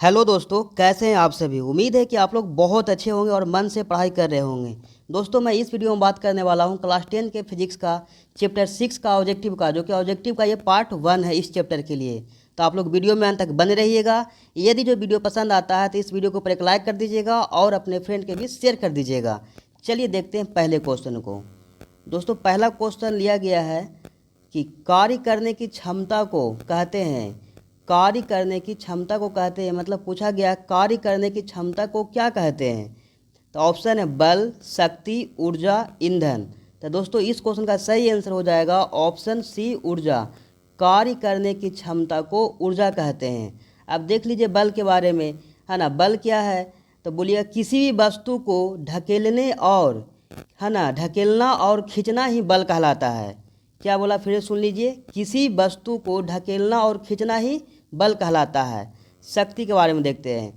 Hello दोस्तों, कैसे हैं आप सभी। उम्मीद है कि आप लोग बहुत अच्छे होंगे और मन से पढ़ाई कर रहे होंगे। दोस्तों, मैं इस वीडियो में बात करने वाला हूं क्लास 10 के फिजिक्स का चैप्टर 6 का ऑब्जेक्टिव का, जो कि ऑब्जेक्टिव का ये पार्ट 1 है इस चैप्टर के लिए। तो आप लोग वीडियो में अंत तक बने रहिएगा। यदि जो वीडियो पसंद आता है तो इस वीडियो को ऊपर एक लाइक कर दीजिएगा और अपने फ्रेंड के बीच शेयर कर दीजिएगा। चलिए देखते हैं पहले क्वेश्चन को। दोस्तों, पहला क्वेश्चन लिया गया है कि कार्य करने की क्षमता को कहते हैं, कार्य करने की क्षमता को कहते हैं, मतलब पूछा गया कार्य करने की क्षमता को क्या कहते हैं। तो ऑप्शन है बल, शक्ति, ऊर्जा, ईंधन। तो दोस्तों, इस क्वेश्चन का सही आंसर हो जाएगा ऑप्शन सी, ऊर्जा। कार्य करने की क्षमता को ऊर्जा कहते हैं। अब देख लीजिए बल के बारे में, है ना। बल क्या है तो बोलिएगा किसी भी वस्तु को ढकेलने और, है ना, ढकेलना और खींचना ही बल कहलाता है। क्या बोला, फिर से सुन लीजिए। किसी वस्तु को ढकेलना और खींचना ही बल कहलाता है। शक्ति के बारे में देखते हैं।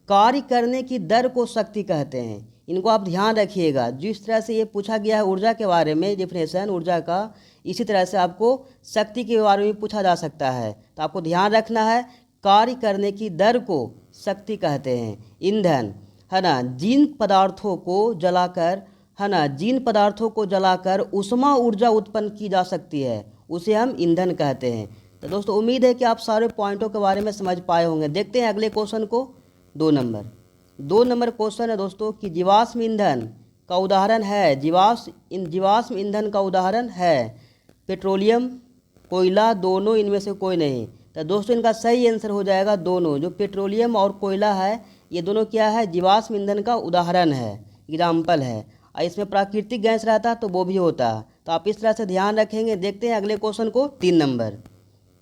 कार्य करने की दर को शक्ति कहते हैं। इनको आप ध्यान रखिएगा। जिस तरह से ये पूछा गया है ऊर्जा के बारे में, डिफिनेशन ऊर्जा का, इसी तरह से आपको शक्ति के बारे में पूछा जा सकता है। तो आपको ध्यान रखना है, कार्य करने की दर को शक्ति कहते हैं। ईंधन, है ना, जिन पदार्थों को जलाकर, है ना, जिन पदार्थों को जलाकर ऊष्मा ऊर्जा उत्पन्न की जा सकती है उसे हम ईंधन कहते हैं। तो दोस्तों, उम्मीद है कि आप सारे पॉइंटों के बारे में समझ पाए होंगे। देखते हैं अगले क्वेश्चन को। 2 नंबर क्वेश्चन है दोस्तों कि जीवाश्म ईंधन का उदाहरण है, जीवाश्म ईंधन का उदाहरण है पेट्रोलियम, कोयला, दोनों इनमें से कोई नहीं। तो दोस्तों, इनका सही आंसर हो जाएगा दोनों। जो पेट्रोलियम और कोयला है, ये दोनों क्या है, जीवाश्म ईंधन का उदाहरण है, एग्जाम्पल है। और इसमें प्राकृतिक गैस रहता तो वो भी होता। तो आप इस तरह से ध्यान रखेंगे। देखते हैं अगले क्वेश्चन को।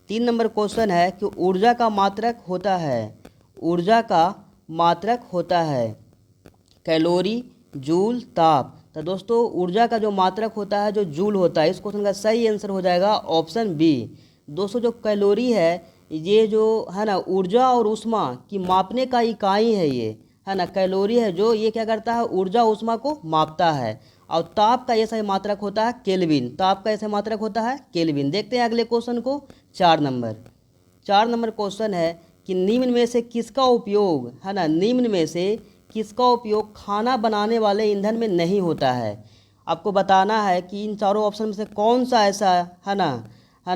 3 नंबर क्वेश्चन है कि ऊर्जा का मात्रक होता है, ऊर्जा का मात्रक होता है कैलोरी, जूल, ताप। तो दोस्तों, ऊर्जा का जो मात्रक होता है, जो जूल होता है, इस क्वेश्चन का सही आंसर हो जाएगा ऑप्शन बी। दोस्तों, जो कैलोरी है, ये जो है ना, ऊर्जा और ऊष्मा की मापने का इकाई है, ये है ना। कैलोरी है जो, ये क्या करता है, ऊर्जा ऊष्मा को मापता है। और ताप का ऐसा मात्रक होता है केल्विन, ताप का ऐसा मात्रक होता है केल्विन। देखते हैं अगले क्वेश्चन को। 4 नंबर क्वेश्चन है कि निम्न में से किसका उपयोग, है ना, निम्न में से किसका उपयोग खाना बनाने वाले ईंधन में नहीं होता है। आपको बताना है कि इन चारों ऑप्शन में से कौन सा ऐसा, है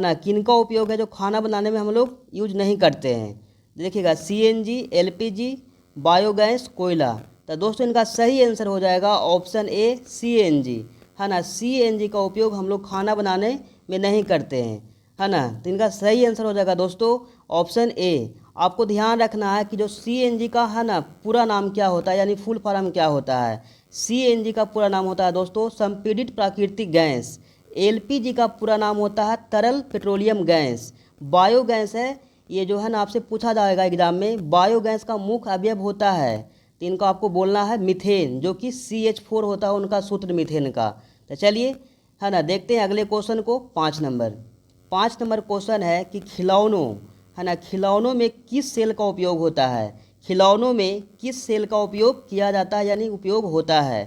ना, किनका उपयोग है जो खाना बनाने में हम लोग यूज नहीं करते हैं। देखिएगा, सीएनजी, एलपीजी, बायोगैस, कोयला। तो दोस्तों, इनका सही आंसर हो जाएगा ऑप्शन ए, सीएनजी, है ना। सीएनजी का उपयोग हम लोग खाना बनाने में नहीं करते हैं, है ना। तो इनका सही आंसर हो जाएगा दोस्तों ऑप्शन ए। आपको ध्यान रखना है कि जो सीएनजी का, है ना, पूरा नाम क्या होता है, यानी फुल फॉर्म क्या होता है। सीएनजी का पूरा नाम होता है दोस्तों संपीड़ित प्राकृतिक गैस। एलपीजी का पूरा नाम होता है तरल पेट्रोलियम गैस। बायोगैस है, ये जो है ना, आपसे पूछा जाएगा एग्जाम में। बायोगैस का मुख्य अवयव होता है, तो इनको आपको बोलना है मीथेन, जो कि CH4 होता है उनका सूत्र मीथेन का। तो चलिए, है ना, देखते हैं अगले क्वेश्चन को। 5 नंबर क्वेश्चन है कि खिलौनों, है ना, खिलौनों में किस सेल का उपयोग होता है। खिलौनों में किस सेल का उपयोग किया जाता है, यानी उपयोग होता है।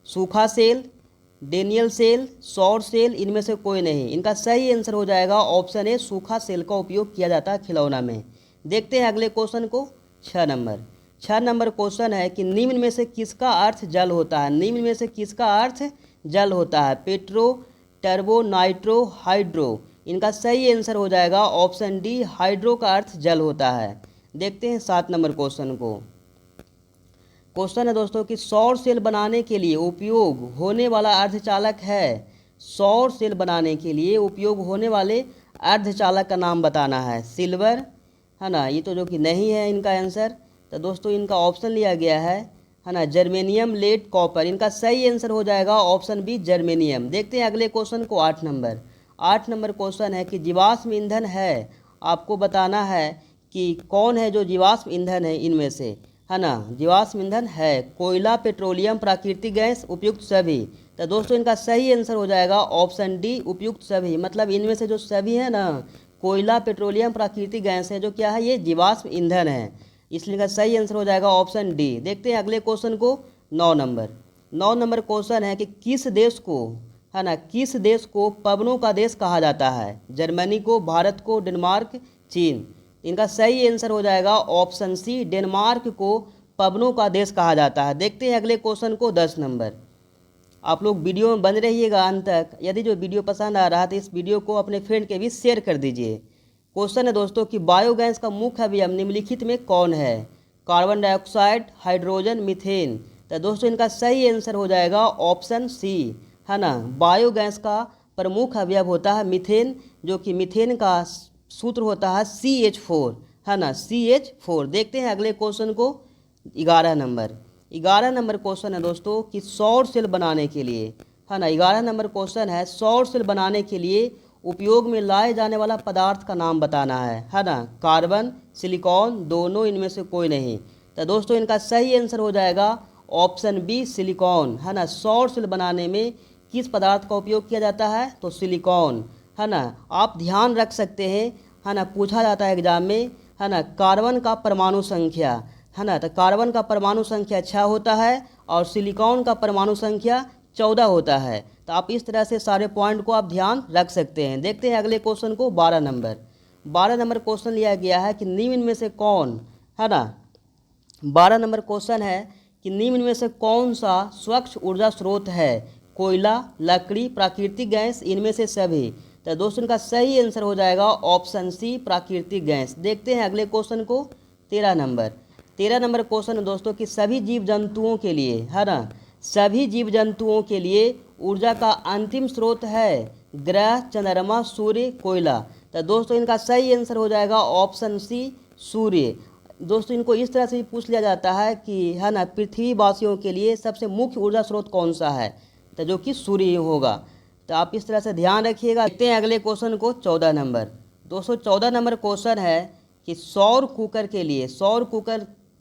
सूखा सेल, डेनियल सेल, सौर सेल, इनमें से कोई नहीं। इनका सही आंसर हो जाएगा ऑप्शन ए, सूखा सेल का उपयोग किया जाता है खिलौना में। देखते हैं अगले क्वेश्चन को। 6 नंबर क्वेश्चन है कि निम्न में से किसका अर्थ जल होता है। निम्न में से किसका अर्थ जल होता है। Petro, turbo, nitro, hydro. इनका सही आंसर हो जाएगा ऑप्शन डी, हाइड्रो का अर्थ जल होता है। देखते हैं 7 नंबर क्वेश्चन को। क्वेश्चन है दोस्तों कि सौर सेल बनाने के लिए उपयोग होने वाला अर्धचालक है। सौर सेल बनाने के लिए उपयोग होने वाले अर्धचालक का नाम बताना है। सिल्वर, है ना, ये तो जो कि नहीं है इनका आंसर। तो दोस्तों, इनका ऑप्शन लिया गया है ना, जर्मेनियम, लेड, कॉपर। इनका सही आंसर हो जाएगा ऑप्शन बी, जर्मेनियम। देखते हैं अगले क्वेश्चन को। 8 नंबर क्वेश्चन है कि जीवाश्म ईंधन है, आपको बताना है कि कौन है जो जीवाश्म ईंधन है इनमें से, है ना। जीवाश्म ईंधन है कोयला, पेट्रोलियम, प्राकृतिक गैस, उपयुक्त सभी। तो दोस्तों, इनका सही आंसर हो जाएगा ऑप्शन डी, उपयुक्त सभी। मतलब इनमें से जो सभी है ना, कोयला, पेट्रोलियम, प्राकृतिक गैस है, जो क्या है, ये जीवाश्म ईंधन है। इसलिए इनका सही आंसर हो जाएगा ऑप्शन डी। देखते हैं अगले क्वेश्चन को। 9 नंबर क्वेश्चन है कि किस देश को, है ना, किस देश को पवनों का देश कहा जाता है। जर्मनी को, भारत को, डेनमार्क, चीन। इनका सही आंसर हो जाएगा ऑप्शन सी, डेनमार्क को पवनों का देश कहा जाता है। देखते हैं अगले क्वेश्चन को, 10 नंबर। आप लोग वीडियो में बन रहिएगा अंत तक। यदि जो वीडियो पसंद आ रहा है तो इस वीडियो को अपने फ्रेंड के भी शेयर कर दीजिए। क्वेश्चन है दोस्तों कि बायोगैस का मुख्य अवयव निम्नलिखित में कौन है? Carbon dioxide, hydrogen, methane. तो दोस्तों इनका सही आंसर हो जाएगा ऑप्शन सी, है ना। बायोगैस का प्रमुख अवयव होता है मीथेन, जो कि मीथेन का सूत्र होता है CH4, है ना, CH4। देखते हैं अगले क्वेश्चन को, 11 नंबर। 11 नंबर क्वेश्चन है दोस्तों कि सौर सेल बनाने के लिए, है ना, 11 नंबर क्वेश्चन है सौर सेल बनाने के लिए उपयोग में लाए जाने वाला पदार्थ का नाम बताना है ना। कार्बन, सिलिकॉन, दोनों, इनमें से कोई नहीं। तो दोस्तों इनका सही आंसर हो जाएगा ऑप्शन बी, सिलिकॉन, है ना। सौर सेल बनाने में किस पदार्थ का उपयोग किया जाता है? तो सिलिकॉन, है ना। आप ध्यान रख सकते हैं, है ना, पूछा जाता है एग्जाम में, है ना, कार्बन का परमाणु संख्या, है ना। तो कार्बन का परमाणु संख्या 6 होता है और सिलिकॉन का परमाणु संख्या 14 होता है। तो आप इस तरह से सारे पॉइंट को आप ध्यान रख सकते हैं। देखते हैं अगले क्वेश्चन को, 12 नंबर। 12 नंबर क्वेश्चन लिया गया है कि निम्न में से कौन, है ना, 12 नंबर क्वेश्चन है कि निम्न में से कौन सा स्वच्छ ऊर्जा स्रोत है? कोयला, लकड़ी, प्राकृतिक गैस, इनमें से सभी। तो दोस्तों इनका सही आंसर हो जाएगा ऑप्शन सी, प्राकृतिक गैस। देखते हैं अगले क्वेश्चन को, 13 नंबर। 13 नंबर क्वेश्चन है दोस्तों कि सभी जीव जंतुओं के लिए, है ना, सभी जीव जंतुओं के लिए ऊर्जा का अंतिम स्रोत है ग्रह, चंद्रमा, सूर्य, कोयला। तो दोस्तों इनका सही आंसर हो जाएगा ऑप्शन सी, सूर्य। दोस्तों इनको इस तरह से भी पूछ लिया जाता है कि, है ना, पृथ्वीवासियों के लिए सबसे मुख्य ऊर्जा स्रोत कौन सा है? तो जो कि सूर्य होगा। तो आप इस तरह से ध्यान रखिएगा। देखते हैं अगले क्वेश्चन को, 14 नंबर। दोस्तों 14 नंबर क्वेश्चन है कि सौर कुकर के लिए, सौर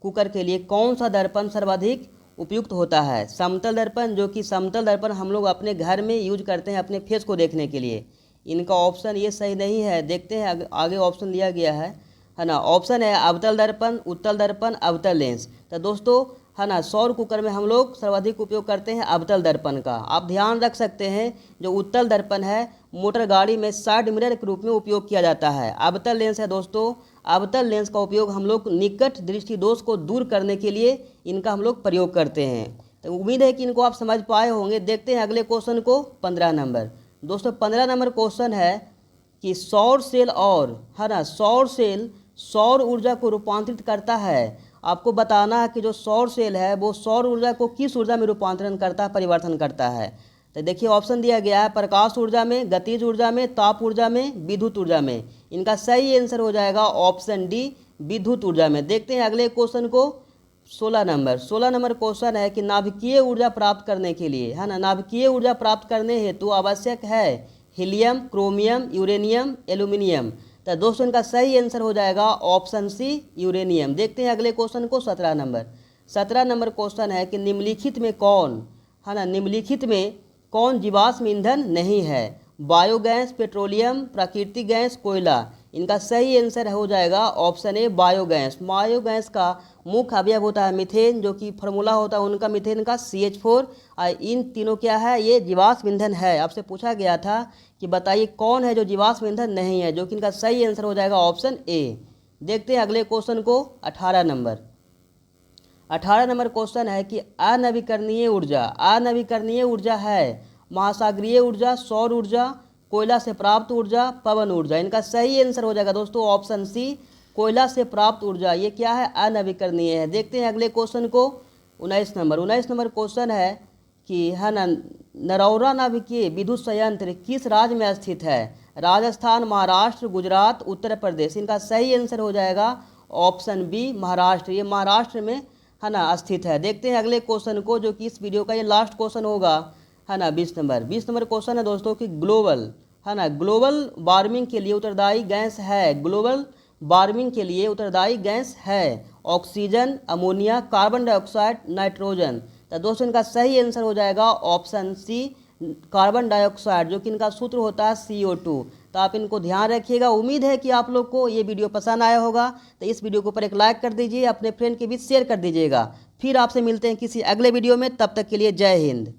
कुकर के लिए कौन सा दर्पण सर्वाधिक उपयुक्त होता है? समतल दर्पण, जो कि समतल दर्पण हम लोग अपने घर में यूज करते हैं अपने फेस को देखने के लिए। इनका ऑप्शन ये सही नहीं है। देखते हैं आगे ऑप्शन लिया गया है ना। ऑप्शन है अवतल दर्पण, उत्तल दर्पण, अवतल लेंस। तो दोस्तों, है ना, सौर कुकर में हम लोग सर्वाधिक उपयोग करते हैं अवतल दर्पण का। आप ध्यान रख सकते हैं, जो उत्तल दर्पण है मोटर गाड़ी में साइड मिरर के रूप में उपयोग किया जाता है। अवतल लेंस है दोस्तों, अवतल लेंस का उपयोग हम लोग निकट दृष्टि दोष को दूर करने के लिए इनका हम लोग प्रयोग करते हैं। तो उम्मीद है कि इनको आप समझ पाए होंगे। देखते हैं अगले क्वेश्चन को, 15 नंबर। दोस्तों 15 नंबर क्वेश्चन है कि सौर सेल और, है ना, सौर सेल सौर ऊर्जा को रूपांतरित करता है। आपको बताना है कि जो सौर सेल है वो सौर ऊर्जा को किस ऊर्जा में रूपांतरण करता है, परिवर्तन करता है। तो देखिए ऑप्शन दिया गया है प्रकाश ऊर्जा में, गतिज ऊर्जा में, ताप ऊर्जा में, विद्युत ऊर्जा में। इनका सही आंसर हो जाएगा ऑप्शन डी, विद्युत ऊर्जा में। देखते हैं अगले क्वेश्चन को, 16 नंबर। 16 नंबर क्वेश्चन है कि नाभिकीय ऊर्जा प्राप्त करने के लिए, है ना, नाभिकीय ऊर्जा प्राप्त करने हेतु आवश्यक है हीलियम, क्रोमियम, यूरेनियम, एल्यूमिनियम। तो दोस्तों इनका सही आंसर हो जाएगा ऑप्शन सी, यूरेनियम। देखते हैं अगले क्वेश्चन को, 17 नंबर। 17 नंबर क्वेश्चन है कि निम्नलिखित में कौन, है ना, निम्नलिखित में कौन जीवाश्म ईंधन नहीं है? बायोगैस, पेट्रोलियम, प्राकृतिक गैस, कोयला। इनका सही आंसर हो जाएगा ऑप्शन ए, बायोगैस। बायोगैस का मुख्य अवयव होता है मीथेन, जो कि फार्मूला होता है उनका मीथेन का CH4। इन तीनों क्या है? ये जीवाश्म ईंधन है। आपसे पूछा गया था कि बताइए कौन है जो जीवाश्म ईंधन नहीं है, जो कि इनका सही आंसर हो जाएगा ऑप्शन ए। देखते हैं अगले क्वेश्चन को, 18 नंबर। 18 नंबर क्वेश्चन है कि अनवीकरणीय ऊर्जा, अनवीकरणीय ऊर्जा है महासागरीय ऊर्जा, सौर ऊर्जा, कोयला से प्राप्त ऊर्जा, पवन ऊर्जा। इनका सही आंसर हो जाएगा दोस्तों ऑप्शन सी, कोयला से प्राप्त ऊर्जा। ये क्या है? अनवीकरणीय है। देखते हैं अगले क्वेश्चन को, 19 नंबर। 19 नंबर क्वेश्चन है कि, है ना, नरौरा नाभिकीय विद्युत संयंत्र किस राज्य में स्थित है? राजस्थान, महाराष्ट्र, गुजरात, उत्तर प्रदेश। इनका सही आंसर हो जाएगा ऑप्शन बी, महाराष्ट्र। ये महाराष्ट्र में, है ना, स्थित है। देखते हैं अगले क्वेश्चन को, जो कि इस वीडियो का ये लास्ट क्वेश्चन होगा, है ना, 20 नंबर। 20 नंबर क्वेश्चन है दोस्तों कि ग्लोबल, है ना, ग्लोबल वार्मिंग के लिए उत्तरदायी गैस है, ग्लोबल वार्मिंग के लिए उत्तरदायी गैस है oxygen, ammonia, carbon dioxide, nitrogen. तो दोस्तों इनका सही आंसर हो जाएगा ऑप्शन सी, कार्बन डाइऑक्साइड, जो कि इनका सूत्र होता है CO2। तो आप इनको ध्यान रखिएगा। उम्मीद है कि आप लोग को ये वीडियो पसंद आया होगा। तो इस वीडियो के ऊपर एक लाइक कर दीजिए, अपने फ्रेंड के बीच शेयर कर दीजिएगा। फिर आपसे मिलते हैं किसी अगले वीडियो में, तब तक के लिए जय हिंद।